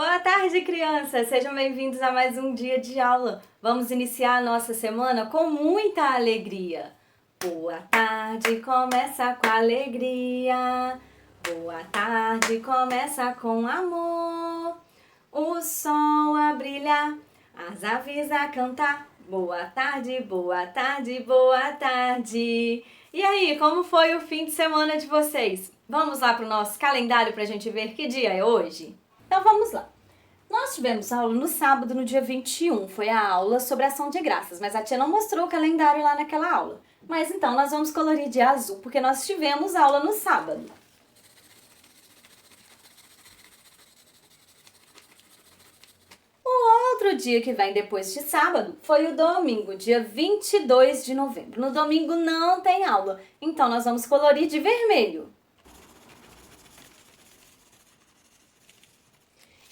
Boa tarde, crianças! Sejam bem-vindos a mais um dia de aula. Vamos iniciar a nossa semana com muita alegria. Boa tarde, começa com alegria. Boa tarde, começa com amor. O sol a brilhar, as aves a cantar. Boa tarde, boa tarde, boa tarde. E aí, como foi o fim de semana de vocês? Vamos lá para o nosso calendário para a gente ver que dia é hoje? Então vamos lá. Nós tivemos aula no sábado, no dia 21. Foi a aula sobre ação de graças, mas a tia não mostrou o calendário lá naquela aula. Mas então nós vamos colorir de azul, porque nós tivemos aula no sábado. O outro dia que vem depois de sábado foi o domingo, dia 22 de novembro. No domingo não tem aula, então nós vamos colorir de vermelho.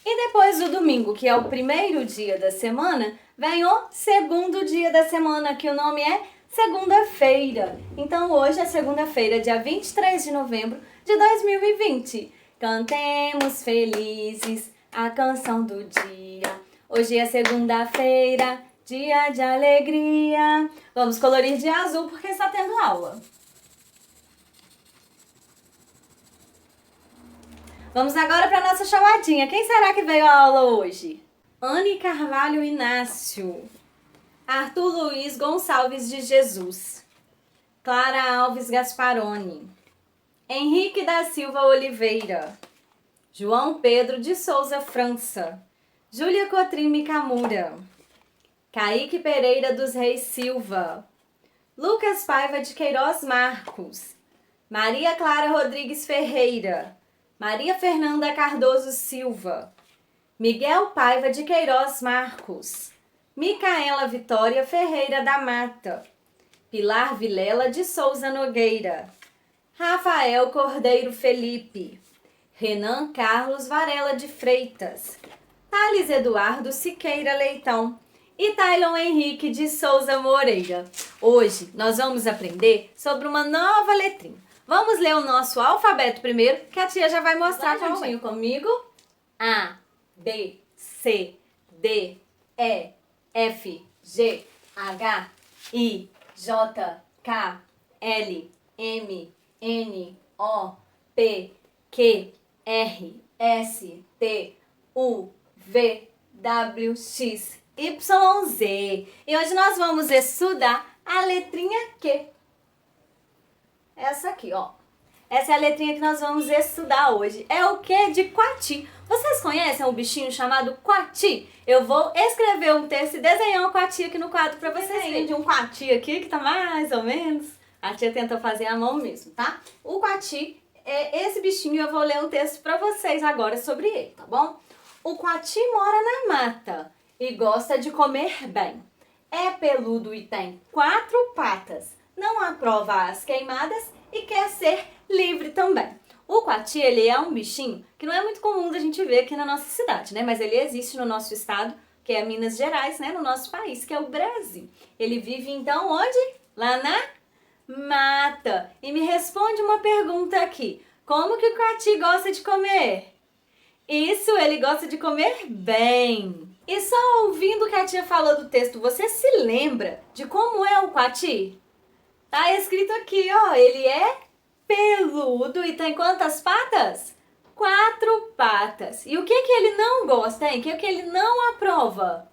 E depois do domingo, que é o primeiro dia da semana, vem o segundo dia da semana, que o nome é segunda-feira. Então hoje é segunda-feira, dia 23 de novembro de 2020. Cantemos felizes a canção do dia. Hoje é segunda-feira, dia de alegria. Vamos colorir de azul porque está tendo aula. Vamos agora para a nossa chamadinha. Quem será que veio à aula hoje? Anne Carvalho Inácio, Arthur Luiz Gonçalves de Jesus, Clara Alves Gasparoni, Henrique da Silva Oliveira, João Pedro de Souza França, Júlia Cotrim Micamura, Kaique Pereira dos Reis Silva, Lucas Paiva de Queiroz Marcos, Maria Clara Rodrigues Ferreira, Maria Fernanda Cardoso Silva, Miguel Paiva de Queiroz Marcos, Micaela Vitória Ferreira da Mata, Pilar Vilela de Souza Nogueira, Rafael Cordeiro Felipe, Renan Carlos Varela de Freitas, Thales Eduardo Siqueira Leitão e Tailon Henrique de Souza Moreira. Hoje nós vamos aprender sobre uma nova letrinha. Vamos ler o nosso alfabeto primeiro, que a tia já vai mostrar juntinho comigo. A, B, C, D, E, F, G, H, I, J, K, L, M, N, O, P, Q, R, S, T, U, V, W, X, Y, Z. E hoje nós vamos estudar a letrinha Q. Essa aqui, ó. Essa é a letrinha que nós vamos estudar hoje. É o Q de Coati. Vocês conhecem um bichinho chamado coati? Eu vou escrever um texto e desenhar um coati aqui no quadro para vocês verem. De um coati aqui que tá mais ou menos. A tia tentou fazer à mão mesmo, tá? O coati é esse bichinho e eu vou ler um texto para vocês agora sobre ele, tá bom? O coati mora na mata e gosta de comer bem. É peludo e tem 4 patas. Não aprova as queimadas e quer ser livre também. O coati, ele é um bichinho que não é muito comum da gente ver aqui na nossa cidade, né? Mas ele existe no nosso estado, que é Minas Gerais, né? No nosso país, que é o Brasil. Ele vive, então, onde? Lá na mata. E me responde uma pergunta aqui. Como que o coati gosta de comer? Isso, ele gosta de comer bem. E só ouvindo o que a tia falou do texto, você se lembra de como é o coati? Tá escrito aqui, ó, ele é peludo e tem quantas patas? 4 patas. E o que que ele não gosta, hein? O que que ele não aprova?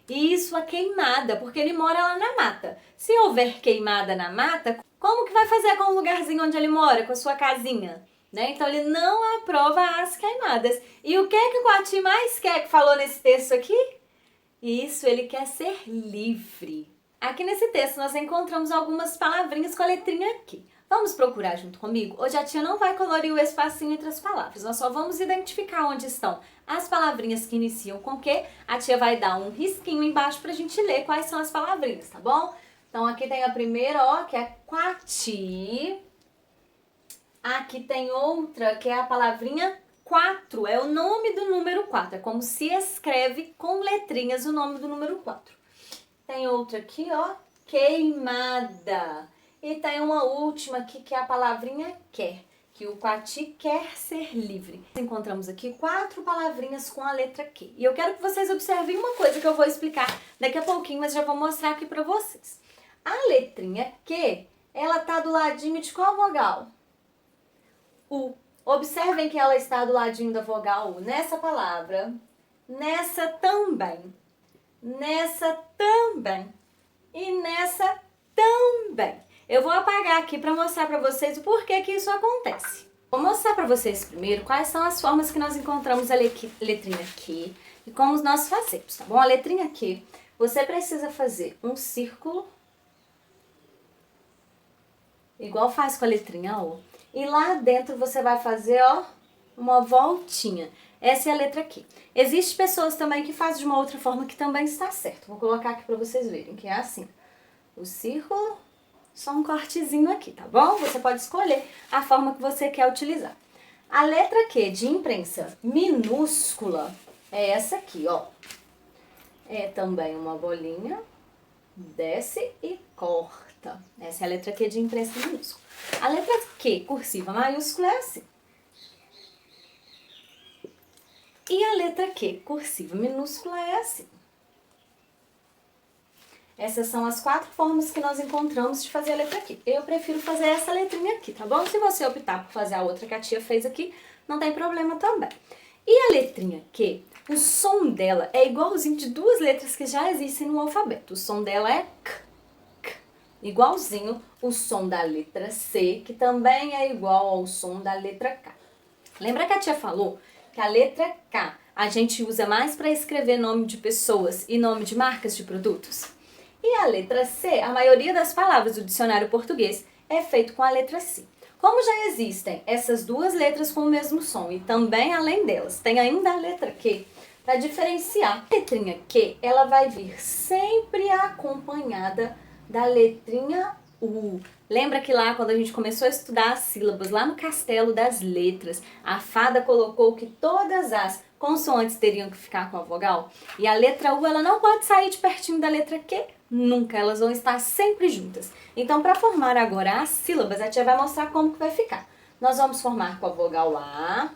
Isso, a queimada, porque ele mora lá na mata. Se houver queimada na mata, como que vai fazer com o lugarzinho onde ele mora, com a sua casinha? Né? Então ele não aprova as queimadas. E o que que o coati mais quer que falou nesse texto aqui? Isso, ele quer ser livre. Aqui nesse texto nós encontramos algumas palavrinhas com a letrinha Q. Vamos procurar junto comigo? Hoje a tia não vai colorir o espacinho entre as palavras, nós só vamos identificar onde estão as palavrinhas que iniciam com Q. A tia vai dar um risquinho embaixo pra gente ler quais são as palavrinhas, tá bom? Então aqui tem a primeira, ó, que é coati. Aqui tem outra, que é a palavrinha 4, é o nome do número 4, é como se escreve com letrinhas o nome do número 4. Tem outra aqui, ó, queimada. E tem uma última aqui que é a palavrinha quer. que o Quati quer ser livre. Encontramos aqui 4 palavrinhas com a letra Q. E eu quero que vocês observem uma coisa que eu vou explicar daqui a pouquinho, mas já vou mostrar aqui pra vocês. A letrinha Q, ela tá do ladinho de qual vogal? U. Observem que ela está do ladinho da vogal U nessa palavra, nessa também, nessa também e nessa também. Eu vou apagar aqui para mostrar para vocês o porquê que isso acontece. Vou mostrar para vocês primeiro quais são as formas que nós encontramos a letrinha Q e como nós fazemos, tá bom? A letrinha Q, você precisa fazer um círculo, igual faz com a letrinha O. E lá dentro você vai fazer, ó, uma voltinha. Essa é a letra Q. Existem pessoas também que fazem de uma outra forma que também está certo. Vou colocar aqui para vocês verem, que é assim. O círculo, só um cortezinho aqui, tá bom? Você pode escolher a forma que você quer utilizar. A letra Q de imprensa minúscula é essa aqui, ó. É também uma bolinha, desce e corta. Essa é a letra Q de imprensa minúscula. A letra Q cursiva maiúscula é assim. E a letra Q cursiva minúscula é assim. Essas são as 4 formas que nós encontramos de fazer a letra Q. Eu prefiro fazer essa letrinha aqui, tá bom? Se você optar por fazer a outra que a tia fez aqui, não tem problema também. E a letrinha Q, o som dela é igualzinho de 2 letras que já existem no alfabeto. O som dela é K. Igualzinho o som da letra C, que também é igual ao som da letra K. Lembra que a tia falou que a letra K a gente usa mais para escrever nome de pessoas e nome de marcas de produtos? E a letra C, a maioria das palavras do dicionário português é feito com a letra C. Como já existem essas 2 letras com o mesmo som e também, além delas, tem ainda a letra Q, para diferenciar, a letrinha Q, ela vai vir sempre acompanhada da letrinha U. Lembra que lá, quando a gente começou a estudar as sílabas, lá no Castelo das Letras, a fada colocou que todas as consoantes teriam que ficar com a vogal? E a letra U, ela não pode sair de pertinho da letra Q, nunca. Elas vão estar sempre juntas. Então, para formar agora as sílabas, a tia vai mostrar como que vai ficar. Nós vamos formar com a vogal A,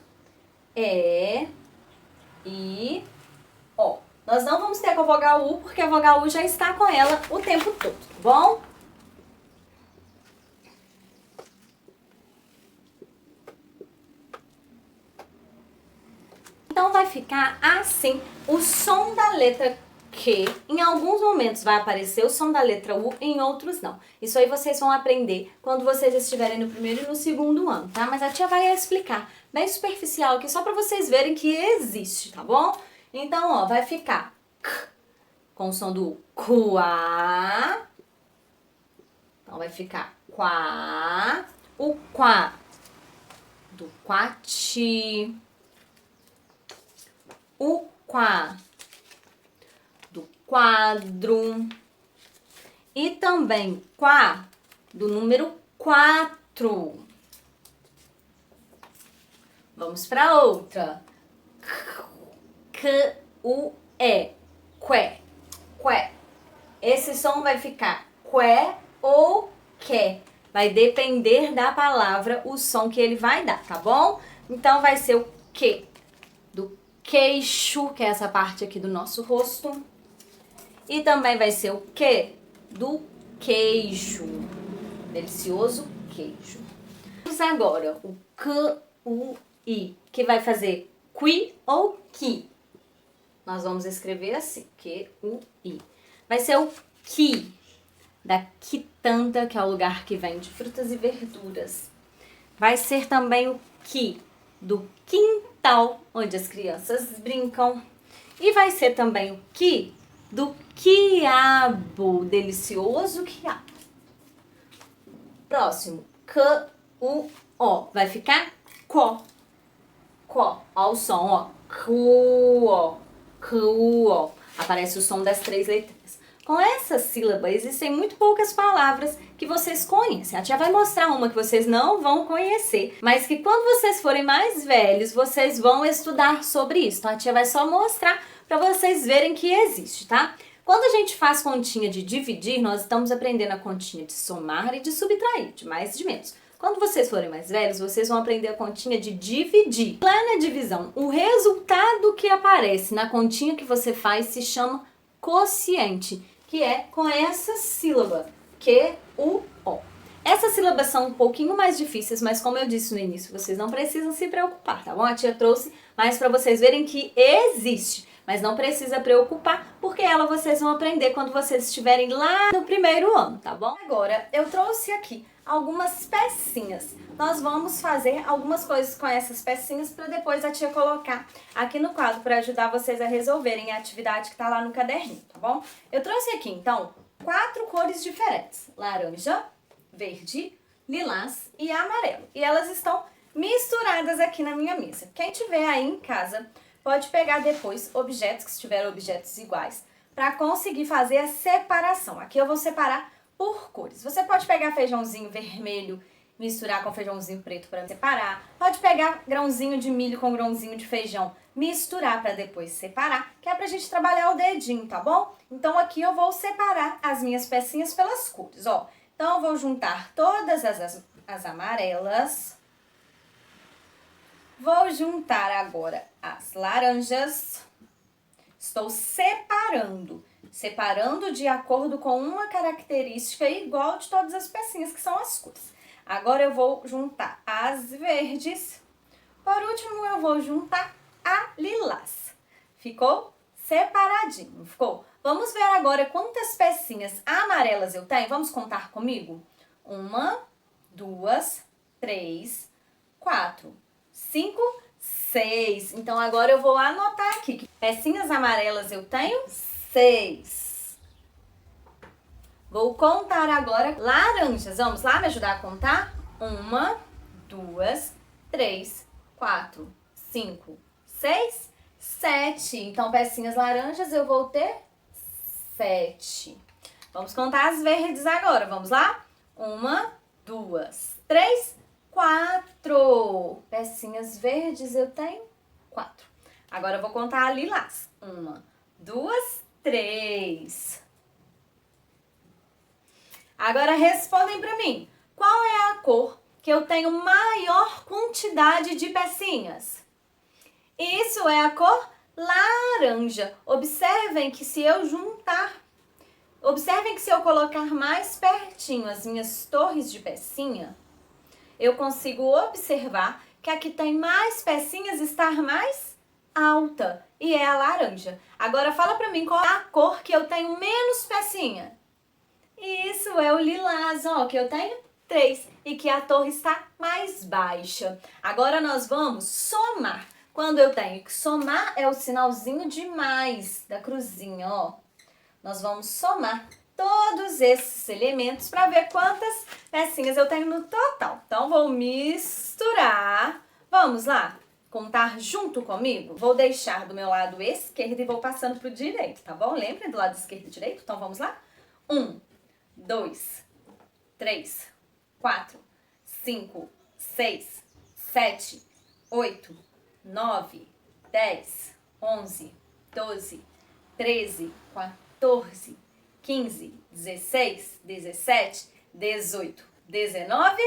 E, I, O. Nós não vamos ter com a vogal U, porque a vogal U já está com ela o tempo todo, tá bom? Então vai ficar assim, o som da letra Q, em alguns momentos vai aparecer o som da letra U, em outros não. Isso aí vocês vão aprender quando vocês estiverem no primeiro e no segundo ano, tá? Mas a tia vai explicar bem superficial aqui, só para vocês verem que existe, tá bom? Então, ó, vai ficar K, com o som do Quá. Então, vai ficar Quá. O Quá do Quati. O Quá do quadro. E também Quá do número 4. Vamos para outra. Q-U-E. Qué. Qué. Esse som vai ficar qué ou qué. Vai depender da palavra o som que ele vai dar, tá bom? Então vai ser o Q do queixo, que é essa parte aqui do nosso rosto. E também vai ser o Q do queijo. Delicioso queijo. Vamos agora o Q-U-I, que vai fazer qui ou ki. Nós vamos escrever assim, Q-U-I. Vai ser o ki, da quitanda, que é o lugar que vende frutas e verduras. Vai ser também o ki, do quintal, onde as crianças brincam. E vai ser também o ki, do quiabo, delicioso quiabo. Próximo, K-U-O, vai ficar có. Có, ó o som, ó, Cu-ó, Cu-ó. Aparece o som das 3 letras. Com essa sílaba, existem muito poucas palavras que vocês conhecem. A tia vai mostrar uma que vocês não vão conhecer, mas que quando vocês forem mais velhos, vocês vão estudar sobre isso. Então, a tia vai só mostrar para vocês verem que existe, tá? Quando a gente faz continha de dividir, nós estamos aprendendo a continha de somar e de subtrair, de mais e de menos. Quando vocês forem mais velhos, vocês vão aprender a continha de dividir. Plena divisão. O resultado que aparece na continha que você faz se chama quociente, que é com essa sílaba, Q-U-O. Essas sílabas são um pouquinho mais difíceis, mas como eu disse no início, vocês não precisam se preocupar, tá bom? A tia trouxe mais para vocês verem que existe, mas não precisa preocupar, porque ela vocês vão aprender quando vocês estiverem lá no primeiro ano, tá bom? Agora, eu trouxe aqui algumas pecinhas. Nós vamos fazer algumas coisas com essas pecinhas para depois a tia colocar aqui no quadro para ajudar vocês a resolverem a atividade que tá lá no caderninho, tá bom? Eu trouxe aqui, então, 4 cores diferentes. Laranja, verde, lilás e amarelo. E elas estão misturadas aqui na minha mesa. Quem tiver aí em casa pode pegar depois objetos, que tiverem objetos iguais, para conseguir fazer a separação. Aqui eu vou separar por cores. Você pode pegar feijãozinho vermelho, misturar com feijãozinho preto para separar. Pode pegar grãozinho de milho com grãozinho de feijão, misturar para depois separar, que é pra gente trabalhar o dedinho, tá bom? Então aqui eu vou separar as minhas pecinhas pelas cores, ó. Então, eu vou juntar todas as amarelas. Vou juntar agora as laranjas. Estou separando de acordo com uma característica igual de todas as pecinhas, que são as cores. Agora, eu vou juntar as verdes. Por último, eu vou juntar a lilás. Ficou separadinho, ficou? Vamos ver agora quantas pecinhas amarelas eu tenho. Vamos contar comigo? 1, 2, 3, 4, 5, 6. Então, agora eu vou anotar aqui. Que pecinhas amarelas eu tenho? 6. Vou contar agora laranjas. Vamos lá me ajudar a contar? 1, 2, 3, 4, 5, 6, 7. Então, pecinhas laranjas eu vou ter 7. Vamos contar as verdes agora. Vamos lá? 1, 2, 3, 4. Pecinhas verdes eu tenho 4. Agora eu vou contar a lilás. 1, 2, 3. Agora respondem para mim. Qual é a cor que eu tenho maior quantidade de pecinhas? Isso é a cor laranja. Observem que se eu colocar mais pertinho as minhas torres de pecinha, eu consigo observar que a que tem mais pecinhas está mais alta, e é a laranja. Agora fala pra mim qual é a cor que eu tenho menos pecinha. Isso é o lilás, ó, que eu tenho 3 e que a torre está mais baixa. Agora nós vamos somar. Quando eu tenho que somar, é o sinalzinho de mais da cruzinha, ó. Nós vamos somar todos esses elementos para ver quantas pecinhas eu tenho no total. Então, vou misturar. Vamos lá? Contar junto comigo? Vou deixar do meu lado esquerdo e vou passando pro direito, tá bom? Lembrem do lado esquerdo e direito? Então, vamos lá? 1, 2, 3, 4, 5, 6, 7, 8, 9, 10, 11, 12, 13, 14, 15, 16, 17, 18, 19,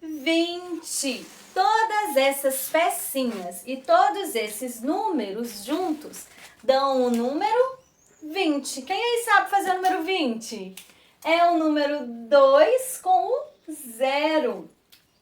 20. Todas essas pecinhas e todos esses números juntos dão o número 20. Quem aí sabe fazer o número 20? É o número 2 com o 0.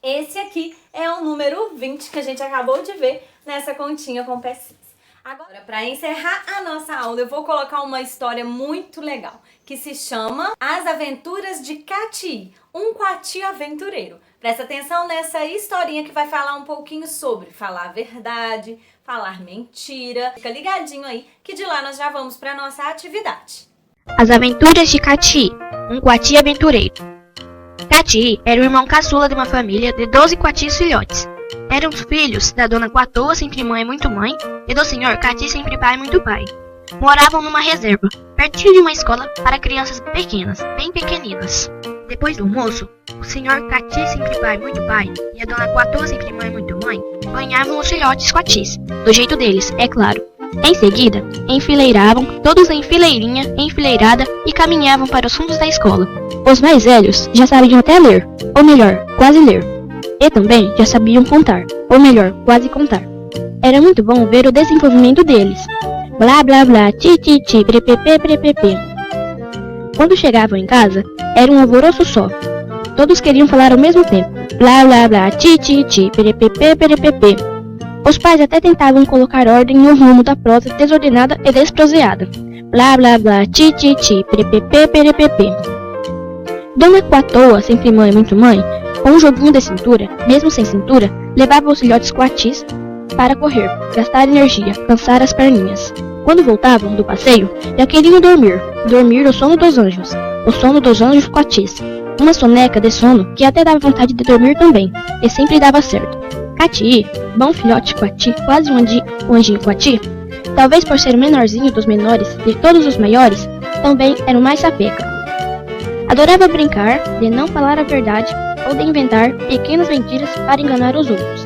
Esse aqui é o número 20 que a gente acabou de ver nessa continha com pecinhas. Agora, para encerrar a nossa aula, eu vou colocar uma história muito legal, que se chama As Aventuras de Cati, um coati aventureiro. Presta atenção nessa historinha que vai falar um pouquinho sobre falar a verdade, falar mentira. Fica ligadinho aí, que de lá nós já vamos para nossa atividade. As Aventuras de Cati, um coati aventureiro. Cati era o irmão caçula de uma família de 12 coatis filhotes. Eram os filhos da dona Coatoa, sempre mãe muito mãe, e do senhor Cati, sempre pai muito pai. Moravam numa reserva, pertinho de uma escola para crianças pequenas, bem pequeninas. Depois do almoço, o senhor Cati, sempre pai muito pai, e a dona Coatoa, sempre mãe muito mãe, banhavam os filhotes coatis, do jeito deles, é claro. Em seguida, enfileiravam, todos em fileirinha, enfileirada, e caminhavam para os fundos da escola. Os mais velhos já sabiam até ler, ou melhor, quase ler. e também já sabiam contar, ou melhor, quase contar. Era muito bom ver o desenvolvimento deles. Blá blá blá, ti ti ti, prepepe prepepe. Quando chegavam em casa, era um alvoroço só. Todos queriam falar ao mesmo tempo. Blá blá blá, ti ti ti, perepepe perepepe. Os pais até tentavam colocar ordem no rumo da prosa desordenada e desproseada. Blá blá blá, ti ti ti, perepepe perepepe. Dona Quatoa, sempre mãe muito mãe, com um joguinho de cintura, mesmo sem cintura, levava os filhotes coatis para correr, gastar energia, cansar as perninhas. Quando voltavam do passeio, já queriam dormir o sono dos anjos coatis. Uma soneca de sono que até dava vontade de dormir também, e sempre dava certo. Cati, bom filhote coati, quase um anjinho coati, talvez por ser o menorzinho dos menores, de todos os maiores, também era o mais sapeca. Adorava brincar, de não falar a verdade ou de inventar pequenas mentiras para enganar os outros.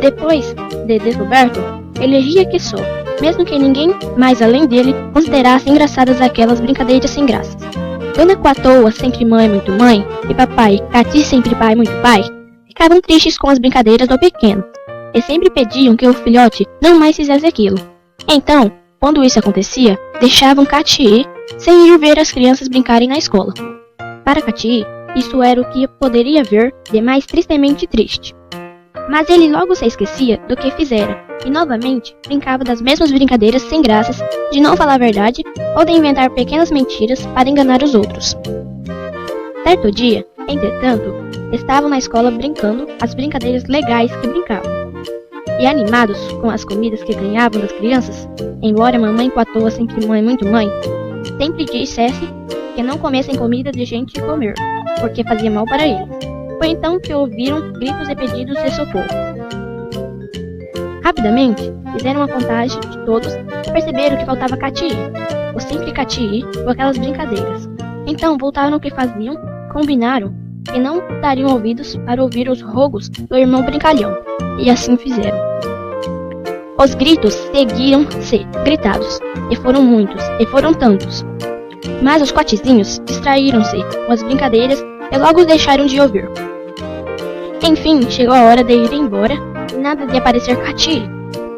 Depois de descoberto, ele ria que só, mesmo que ninguém mais além dele considerasse engraçadas aquelas brincadeiras sem graças. Dona Quatoa, sempre mãe muito mãe, e papai, Cati sempre pai muito pai, ficavam tristes com as brincadeiras do pequeno, e sempre pediam que o filhote não mais fizesse aquilo. Então, quando isso acontecia, deixavam Cati ir, sem ir ver as crianças brincarem na escola. Para Cati, isso era o que poderia ver de mais tristemente triste. Mas ele logo se esquecia do que fizera, e novamente brincava das mesmas brincadeiras sem graças, de não falar a verdade ou de inventar pequenas mentiras para enganar os outros. Certo dia, entretanto, estavam na escola brincando as brincadeiras legais que brincavam. E animados com as comidas que ganhavam das crianças, embora a mamãe Quatoa, sempre mãe muito mãe, sempre dissesse que não comessem comida de gente de comer, porque fazia mal para eles. Foi então que ouviram gritos e pedidos de socorro. Rapidamente, fizeram a contagem de todos e perceberam que faltava Cati, o sempre Cati, com aquelas brincadeiras. Então voltaram ao que faziam, combinaram que não dariam ouvidos para ouvir os rogos do irmão brincalhão, e assim fizeram. Os gritos seguiram-se gritados, e foram muitos, e foram tantos. Mas os coatizinhos distraíram-se com as brincadeiras e logo deixaram de ouvir. Enfim, chegou a hora de ir embora e nada de aparecer Cati.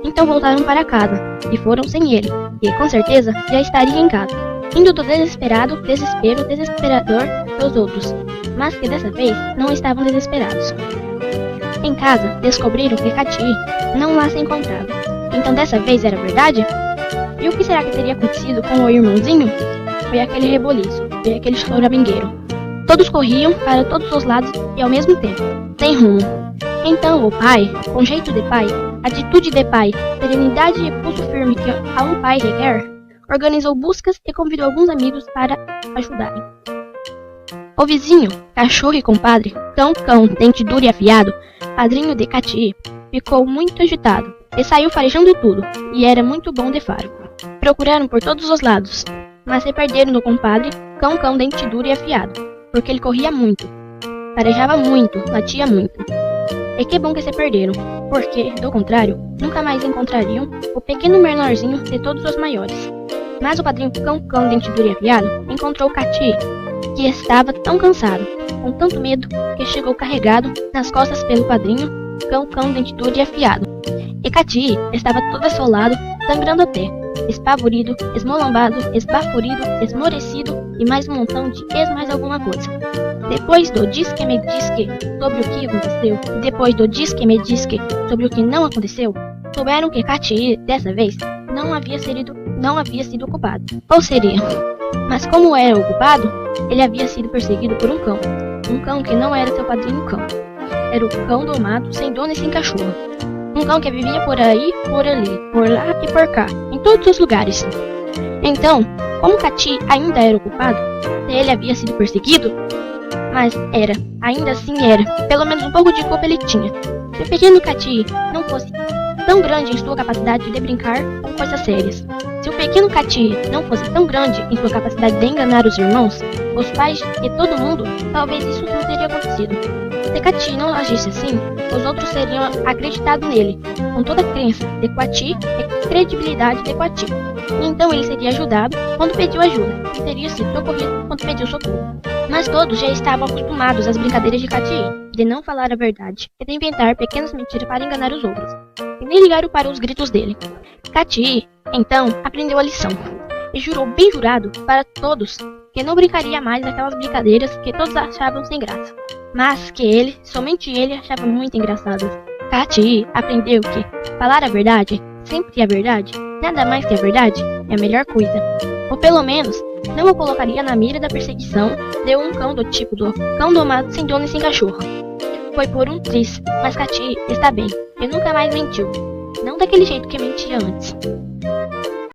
Então voltaram para casa e foram sem ele, que com certeza já estaria em casa, indo do desesperador dos outros, mas que dessa vez não estavam desesperados. Em casa, descobriram que Cati não lá se encontrava. Então dessa vez era verdade? E o que será que teria acontecido com o irmãozinho? Foi aquele reboliço, foi aquele choramingueiro. Todos corriam para todos os lados e ao mesmo tempo, sem rumo. Então o pai, com jeito de pai, atitude de pai, serenidade e pulso firme que a um pai requer, organizou buscas e convidou alguns amigos para ajudarem. O vizinho, cachorro e compadre, cão, dente duro e afiado, padrinho de Cati, ficou muito agitado e saiu farejando tudo, e era muito bom de faro. Procuraram por todos os lados, mas se perderam no compadre, cão, dente duro e afiado, porque ele corria muito, farejava muito, latia muito. E que bom que se perderam, porque, do contrário, nunca mais encontrariam o pequeno menorzinho de todos os maiores. Mas o padrinho cão, dente duro e afiado encontrou Cati, que estava tão cansado, com tanto medo, que chegou carregado nas costas pelo padrinho cão, dente duro e afiado. E Cati estava todo assolado, sangrando até, espavorido, esmolambado, esbaforido, esmorecido e mais um montão de mais alguma coisa. Depois do disque-me-disque sobre o que aconteceu e depois do disque-me-disque sobre o que não aconteceu, souberam que Cati, dessa vez, não havia sido culpado. Ou seria, mas como era o culpado, ele havia sido perseguido por um cão que não era seu padrinho cão. Era o cão domado, sem dono e sem cachorro. Um cão que vivia por aí, por ali, por lá e por cá, em todos os lugares. Então, como Cati ainda era o culpado, se ele havia sido perseguido, mas ainda assim era, pelo menos um pouco de culpa ele tinha. Se o pequeno Cati não fosse tão grande em sua capacidade de brincar com coisas sérias, se o pequeno Cati não fosse tão grande em sua capacidade de enganar os irmãos, os pais e todo mundo, talvez isso não teria acontecido. Se Cati não agisse assim, os outros teriam acreditado nele, com toda a crença de Cati e credibilidade de Cati. E então ele seria ajudado quando pediu ajuda, e teria sido socorrido quando pediu socorro. Mas todos já estavam acostumados às brincadeiras de Cati, de não falar a verdade e de inventar pequenas mentiras para enganar os outros, e nem ligaram para os gritos dele. Cati, então, aprendeu a lição, e jurou bem jurado para todos que não brincaria mais daquelas brincadeiras que todos achavam sem graça, mas que ele, somente ele, achava muito engraçadas. Cati aprendeu que falar a verdade, sempre a verdade, nada mais que a verdade, é a melhor coisa. Ou pelo menos, não o colocaria na mira da perseguição de um cão do tipo do cão domado sem dono e sem cachorro. Foi por um triz, mas Cati está bem, e nunca mais mentiu. Não daquele jeito que mentia antes.